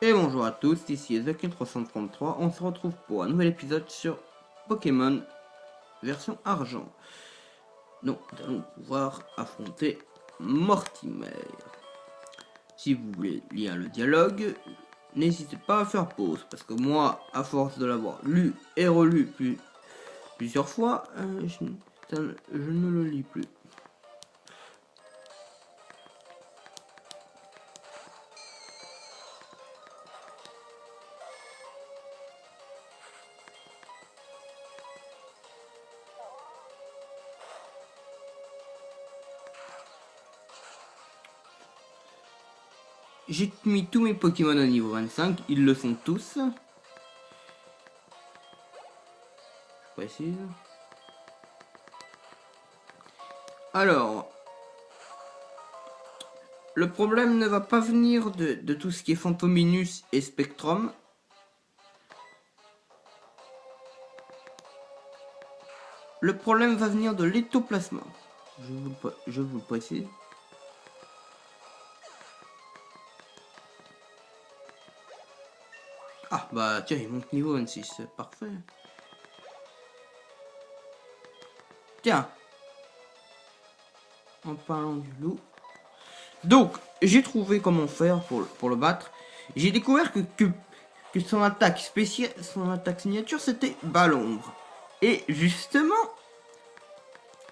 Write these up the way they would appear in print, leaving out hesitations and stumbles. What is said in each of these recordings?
Et bonjour à tous, ici Ezekiel333, on se retrouve pour un nouvel épisode sur Pokémon version argent. Donc nous allons pouvoir affronter Mortimer. Si vous voulez lire le dialogue, n'hésitez pas à faire pause, parce que moi, à force de l'avoir lu et relu plusieurs fois, je ne le lis plus. J'ai mis tous mes Pokémon au niveau 25, ils le sont tous. Je précise. Alors, le problème ne va pas venir de tout ce qui est Fantominus et Spectrum. Le problème va venir de l'Ectoplasma. Je vous le précise. Ah bah tiens, il monte niveau 26, parfait. Tiens, en parlant du loup. Donc, j'ai trouvé comment faire pour le battre. J'ai découvert que son attaque spéciale, son attaque signature, c'était Ballombre. Et justement,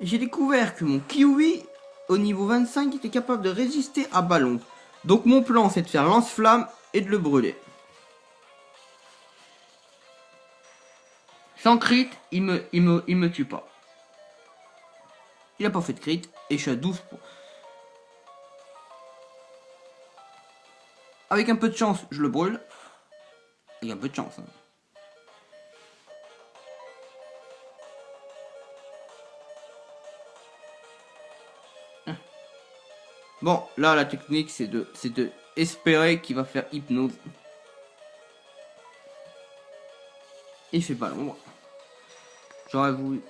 j'ai découvert que mon Kiwi, au niveau 25, était capable de résister à Ballombre. Donc mon plan, c'est de faire lance-flamme et de le brûler. Sans crit, il me tue pas. Il a pas fait de crit et je suis à 12 points. Avec un peu de chance, je le brûle. Il y a un peu de chance. Hein. Bon, là la technique c'est de espérer qu'il va faire hypnose. Il fait pas l'ombre. J'aurais voulu.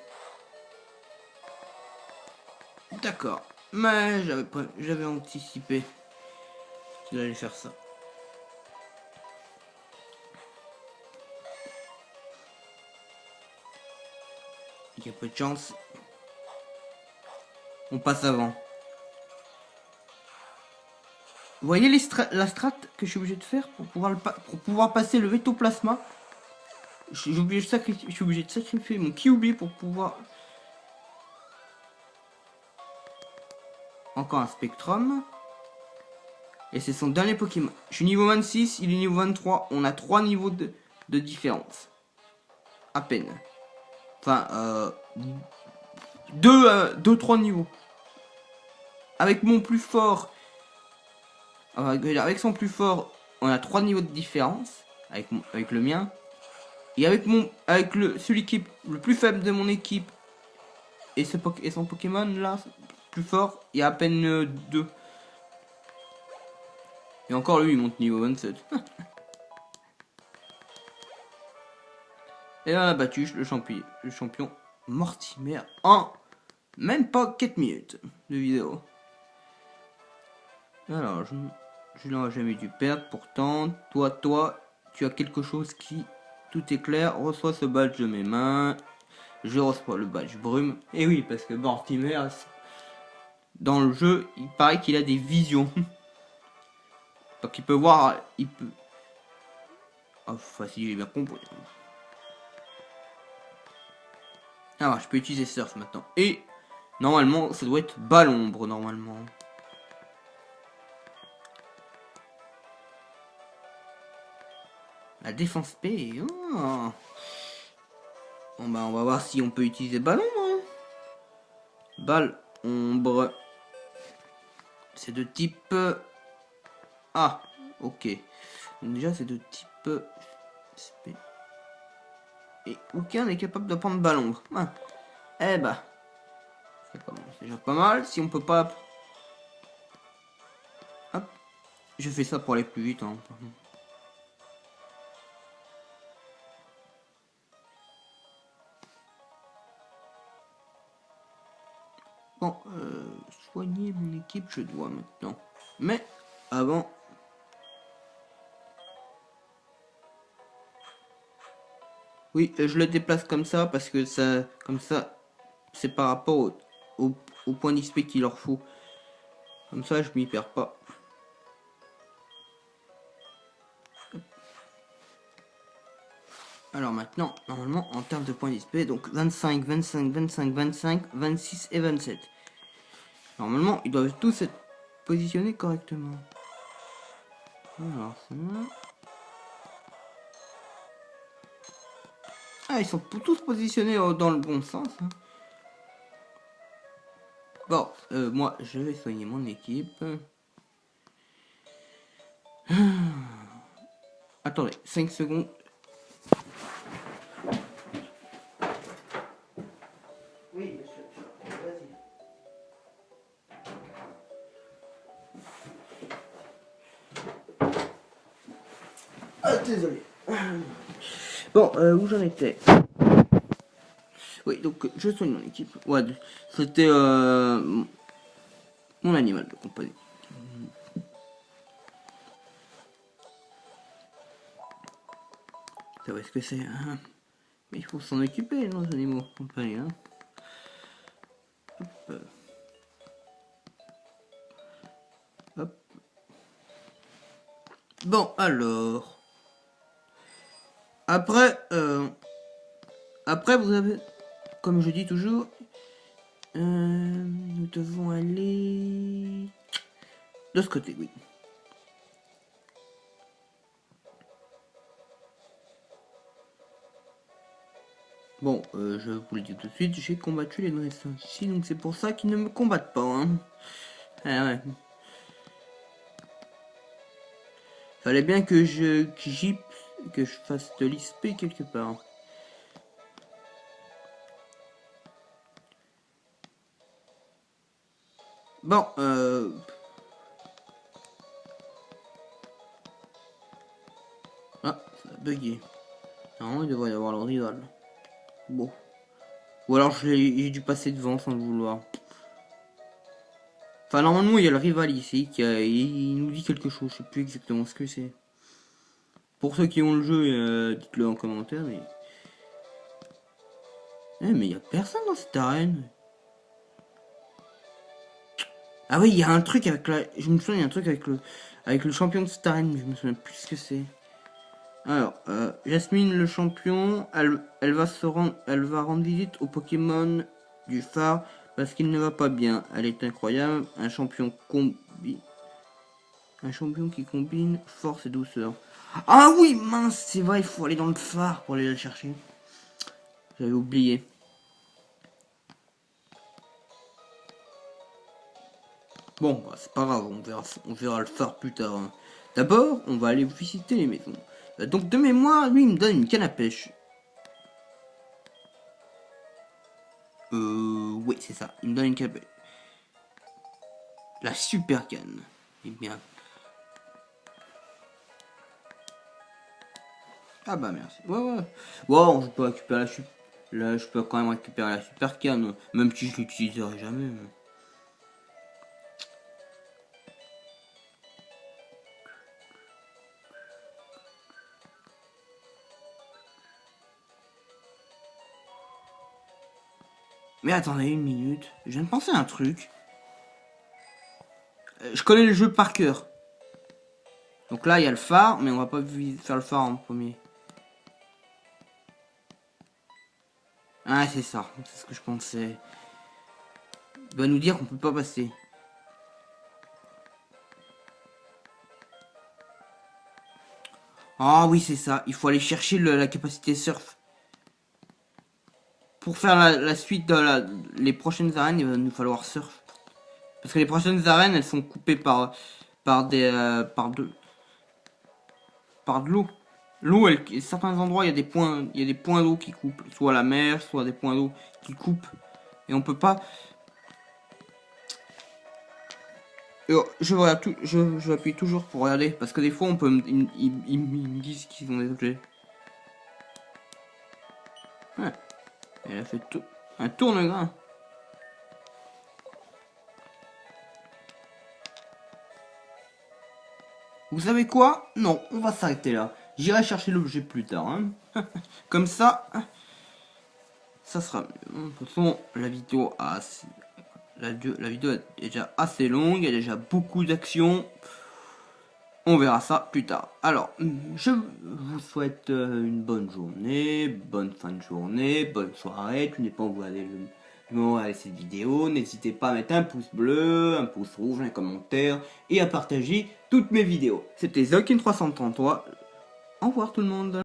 D'accord. Mais j'avais anticipé qu'il allait faire ça. Il y a peu de chance. On passe avant. Vous voyez la strat que je suis obligé de faire pour pouvoir passer le Vetoplasma. Je suis obligé de sacrifier mon Kyubi pour pouvoir... Encore un Spectrum. Et c'est son dernier Pokémon. Je suis niveau 26, il est niveau 23. On a 3 niveaux de différence. À peine. Enfin, 3 niveaux. Avec mon plus fort... Avec son plus fort, on a 3 niveaux de différence. Avec le mien. Et avec celui qui est le plus faible de mon équipe et son Pokémon là, plus fort, il y a à peine 2. Et encore lui, il monte niveau 27. Et là, on a battu le champion Mortimer en même pas 4 minutes de vidéo. Alors, je n'aurais jamais dû perdre. Pourtant, toi, tu as quelque chose qui, tout est clair, reçoit ce badge de mes mains. Je reçois le badge brume. Et oui, parce que Mortimer, dans le jeu, il paraît qu'il a des visions. Donc il peut voir, il peut... Enfin, si j'ai bien compris. Alors, je peux utiliser Surf maintenant. Et, normalement, ça doit être Ballombre, normalement. La défense P. Oh. Bon, bah, on va voir si on peut utiliser Ballombre. Hein. Ballombre. C'est de type... Ah, ok. Donc déjà, c'est de type... SP. Et aucun n'est capable de prendre Ballombre. Ah. Eh bah. C'est déjà pas mal. Si on peut pas... Hop. Je fais ça pour aller plus vite. Hein. Bon, soigner mon équipe, je dois maintenant. Mais, avant... Oui, je le déplace comme ça parce que ça, comme ça, c'est par rapport au point d'XP qu'il leur faut. Comme ça, je m'y perds pas. Alors maintenant, normalement, en termes de points d'XP, donc 25, 25, 25, 25, 26 et 27. Normalement, ils doivent tous être positionnés correctement. Alors, ça... Ah, ils sont tous positionnés dans le bon sens. Hein. Bon, moi, je vais soigner mon équipe. Attendez, 5 secondes. Oui, monsieur, vas-y. Ah, désolé. Bon, où j'en étais? Oui, donc je soigne mon équipe. Ouais, c'était mon animal de compagnie. Ça va, ce que c'est hein. Mais il faut s'en occuper, nos animaux de compagnie. Hein. Hop. Hop. Bon, alors. Après, vous avez, comme je dis toujours, nous devons aller de ce côté, oui. Bon, je vous le dis tout de suite, j'ai combattu les dresseurs ici, donc c'est pour ça qu'ils ne me combattent pas. Hein. Ah ouais. Fallait bien que que je fasse de l'XP quelque part. Bon, ah, ça a bugué. Normalement, il devrait y avoir le rival. Bon. Ou alors j'ai dû passer devant sans le vouloir. Enfin, normalement, il y a le rival ici il nous dit quelque chose. Je sais plus exactement ce que c'est. Pour ceux qui ont le jeu, dites-le en commentaire. Mais il y a personne dans cette arène. Ah oui, il y a un truc avec la... Je me souviens, il y a un truc avec le champion de cette arène, mais je me souviens plus ce que c'est. Alors, Jasmine le champion, elle va rendre visite au Pokémon du phare parce qu'il ne va pas bien. Elle est incroyable, un champion qui combine force et douceur. Ah oui, mince, c'est vrai, il faut aller dans le phare pour aller la chercher. J'avais oublié. Bon, bah, c'est pas grave, on verra le phare plus tard. Hein. D'abord, on va aller visiter les maisons. Donc de mémoire, lui, il me donne une canne à pêche. Oui, c'est ça. Il me donne une canne à pêche. La super canne. Eh bien. Ah bah merci. Ouais, ouais. Bon, je peux récupérer Là, je peux quand même récupérer la super canne, même si je l'utiliserai jamais. Mais attendez une minute, je viens de penser à un truc. Je connais le jeu par cœur. Donc là, il y a le phare, mais on va pas faire le phare en premier. Ah, c'est ça, c'est ce que je pensais. Il va nous dire qu'on peut pas passer. Ah oui, c'est ça, il faut aller chercher la capacité surf. Pour faire la suite de les prochaines arènes, il va nous falloir surf. Parce que les prochaines arènes, elles sont coupées par de l'eau. L'eau, certains endroits, il y a des points d'eau qui coupent, soit la mer, soit des points d'eau qui coupent, et on peut pas. Je appuie toujours pour regarder, parce que des fois, ils me disent qu'ils ont des objets. Ouais, elle a fait tout, un tourne-grain. Vous savez quoi? Non, on va s'arrêter là. J'irai chercher l'objet plus tard. Hein. Comme ça, ça sera mieux. De toute façon, la vidéo est déjà assez longue, il y a déjà beaucoup d'actions. On verra ça plus tard. Alors, je vous souhaite une bonne journée, bonne fin de journée, bonne soirée. Tout dépend où vous allez regarder cette vidéo. N'hésitez pas à mettre un pouce bleu, un pouce rouge, un commentaire et à partager toutes mes vidéos. C'était Zokin333. Au revoir tout le monde.